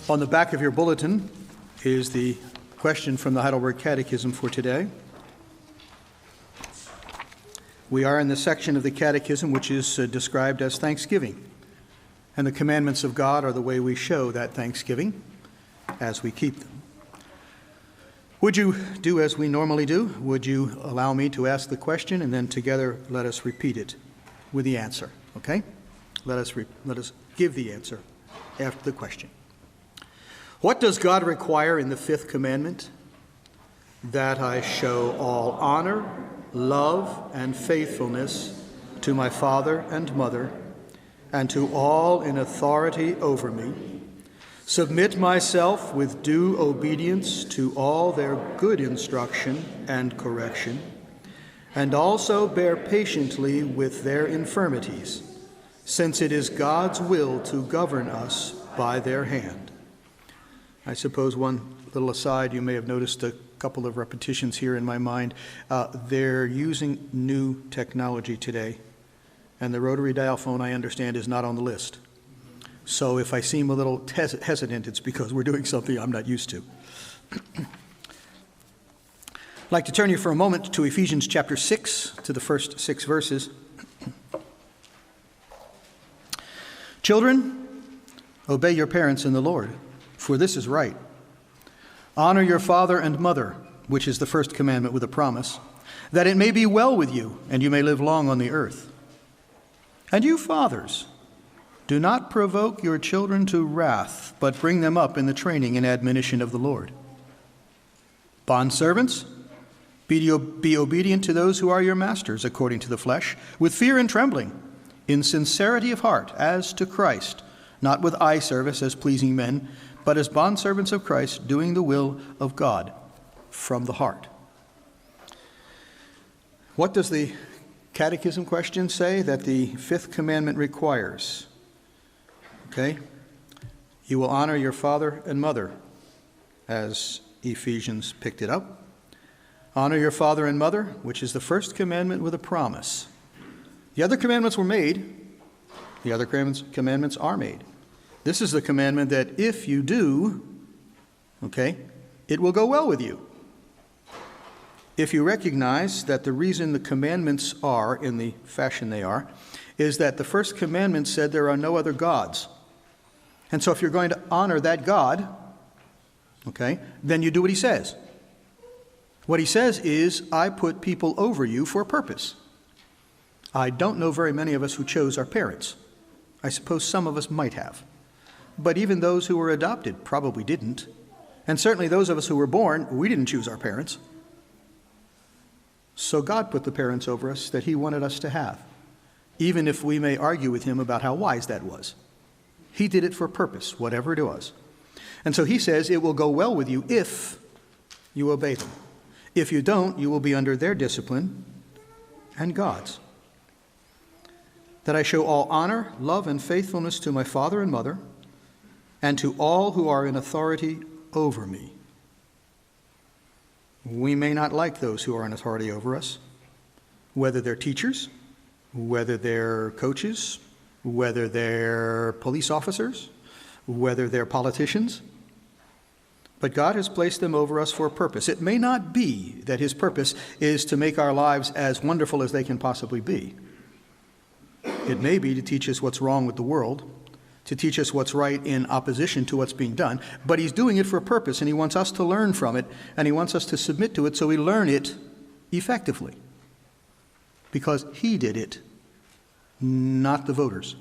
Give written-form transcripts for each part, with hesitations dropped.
On the back of your bulletin is the question from the Heidelberg Catechism for today. We are in the section of the Catechism which is described as thanksgiving. And the commandments of God are the way we show that thanksgiving as we keep them. Would you do as we normally do? Would you allow me to ask the question and then together let us repeat it with the answer, okay? Let us give the answer after the question. What does God require in the fifth commandment? That I show all honor, love, and faithfulness to my father and mother, and to all in authority over me, submit myself with due obedience to all their good instruction and correction, and also bear patiently with their infirmities, since it is God's will to govern us by their hand. I suppose one little aside, you may have noticed a couple of repetitions here in my mind. They're using new technology today, and the rotary dial phone, I understand, is not on the list. So if I seem a little hesitant, it's because we're doing something I'm not used to. I'd like to turn you for a moment to Ephesians chapter 6, to the first 6 verses. Children, obey your parents in the Lord, for this is right. Honor your father and mother, which is the first commandment with a promise, that it may be well with you, and you may live long on the earth. And you fathers, do not provoke your children to wrath, but bring them up in the training and admonition of the Lord. Bondservants, be obedient to those who are your masters according to the flesh, with fear and trembling, in sincerity of heart, as to Christ, not with eye service as pleasing men, but as bondservants of Christ, doing the will of God from the heart. What does the Catechism question say that the fifth commandment requires? Okay, you will honor your father and mother, as Ephesians picked it up. Honor your father and mother, which is the first commandment with a promise. The other commandments were made. The other commandments are made. This is the commandment that if you do, okay, it will go well with you. If you recognize that the reason the commandments are in the fashion they are, is that the first commandment said there are no other gods. And so if you're going to honor that God, okay, then you do what he says. What he says is, I put people over you for a purpose. I don't know very many of us who chose our parents. I suppose some of us might have. But even those who were adopted probably didn't. And certainly those of us who were born, we didn't choose our parents. So God put the parents over us that he wanted us to have, even if we may argue with him about how wise that was. He did it for a purpose, whatever it was. And so he says it will go well with you if you obey them. If you don't, you will be under their discipline and God's. That I show all honor, love, and faithfulness to my father and mother, and to all who are in authority over me. We may not like those who are in authority over us, whether they're teachers, whether they're coaches, whether they're police officers, whether they're politicians. But God has placed them over us for a purpose. It may not be that his purpose is to make our lives as wonderful as they can possibly be. It may be to teach us what's wrong with the world, to teach us what's right in opposition to what's being done. But he's doing it for a purpose, and he wants us to learn from it, and he wants us to submit to it so we learn it effectively. Because he did it, not the voters,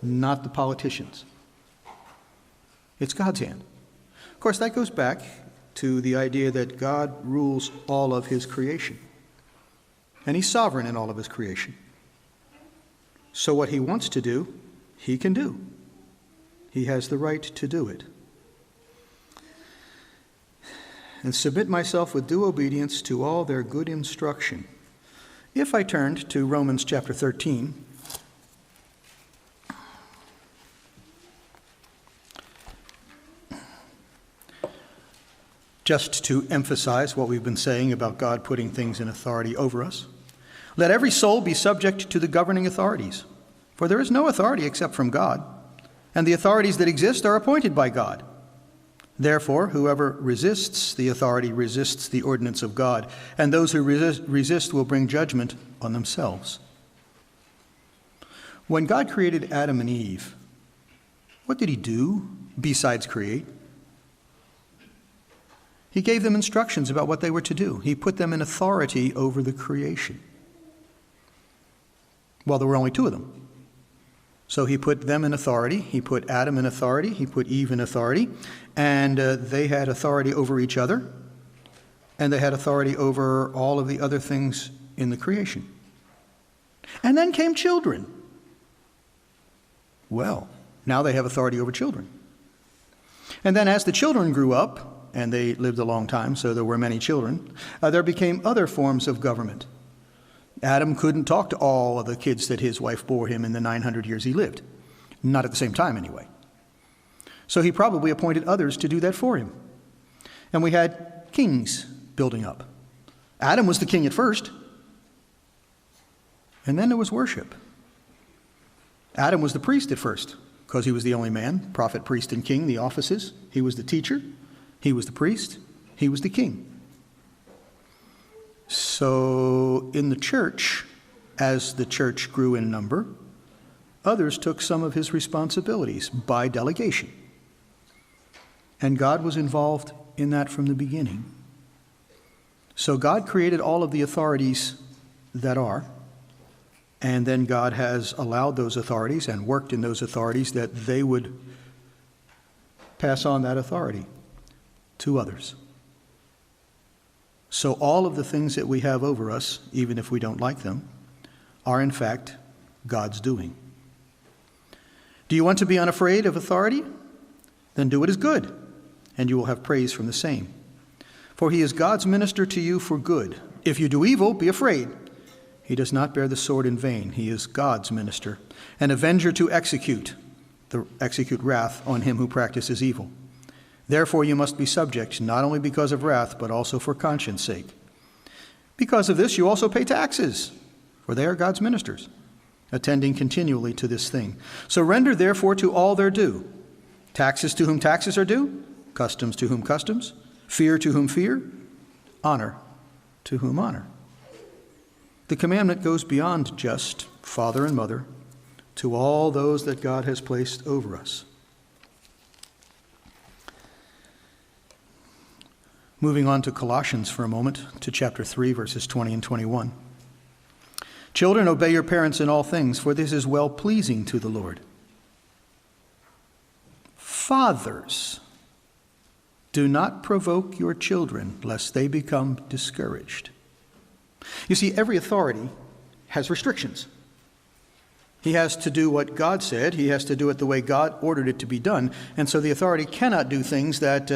not the politicians. It's God's hand. Of course, that goes back to the idea that God rules all of his creation, and he's sovereign in all of his creation. So what he wants to do, he can do. He has the right to do it. And submit myself with due obedience to all their good instruction. If I turned to Romans chapter 13, just to emphasize what we've been saying about God putting things in authority over us. Let every soul be subject to the governing authorities, for there is no authority except from God, and the authorities that exist are appointed by God. Therefore, whoever resists the authority resists the ordinance of God, and those who resist will bring judgment on themselves. When God created Adam and Eve, what did he do besides create? He gave them instructions about what they were to do. He put them in authority over the creation. Well, there were only two of them. So he put them in authority. He put Adam in authority. He put Eve in authority. And they had authority over each other. And they had authority over all of the other things in the creation. And then came children. Well, now they have authority over children. And then as the children grew up, and they lived a long time, so there were many children, there became other forms of government. Adam couldn't talk to all of the kids that his wife bore him in the 900 years he lived. Not at the same time, anyway. So he probably appointed others to do that for him. And we had kings building up. Adam was the king at first. And then there was worship. Adam was the priest at first, because he was the only man, prophet, priest, and king, the offices. He was the teacher. He was the priest. He was the king. So in the church, as the church grew in number, others took some of his responsibilities by delegation. And God was involved in that from the beginning. So God created all of the authorities that are, and then God has allowed those authorities and worked in those authorities that they would pass on that authority to others. So all of the things that we have over us, even if we don't like them, are in fact God's doing. Do you want to be unafraid of authority? Then do what is good, and you will have praise from the same. For he is God's minister to you for good. If you do evil, be afraid. He does not bear the sword in vain. He is God's minister, an avenger to execute wrath on him who practices evil. Therefore you must be subject, not only because of wrath, but also for conscience sake. Because of this you also pay taxes, for they are God's ministers, attending continually to this thing. So render therefore to all their due. Taxes to whom taxes are due, customs to whom customs, fear to whom fear, honor to whom honor. The commandment goes beyond just father and mother to all those that God has placed over us. Moving on to Colossians for a moment, to chapter 3, verses 20 and 21. Children, obey your parents in all things, for this is well-pleasing to the Lord. Fathers, do not provoke your children, lest they become discouraged. You see, every authority has restrictions. He has to do what God said. He has to do it the way God ordered it to be done. And so the authority cannot do things that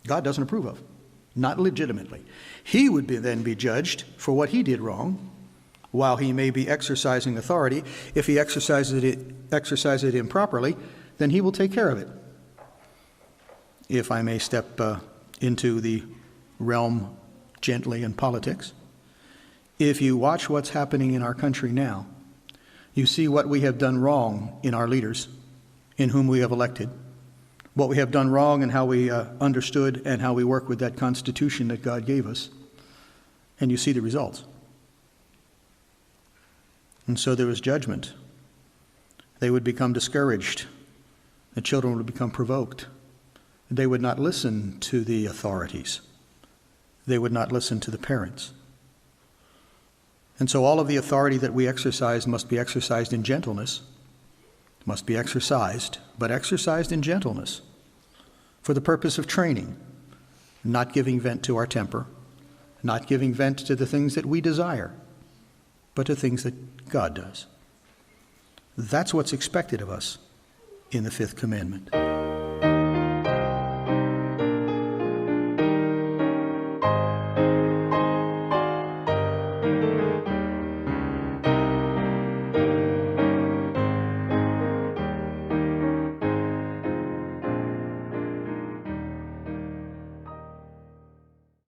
God doesn't approve of, not legitimately. He would then be judged for what he did wrong, while he may be exercising authority. If he exercises it improperly, then he will take care of it. If I may step into the realm gently in politics, if you watch what's happening in our country now, you see what we have done wrong in our leaders, in whom we have elected, what we have done wrong and how we understood and how we work with that Constitution that God gave us. And you see the results. And so there was judgment. They would become discouraged. The children would become provoked. They would not listen to the authorities. They would not listen to the parents. And so all of the authority that we exercise must be exercised in gentleness. Must be exercised, but exercised in gentleness for the purpose of training, not giving vent to our temper, not giving vent to the things that we desire, but to things that God does. That's what's expected of us in the fifth commandment.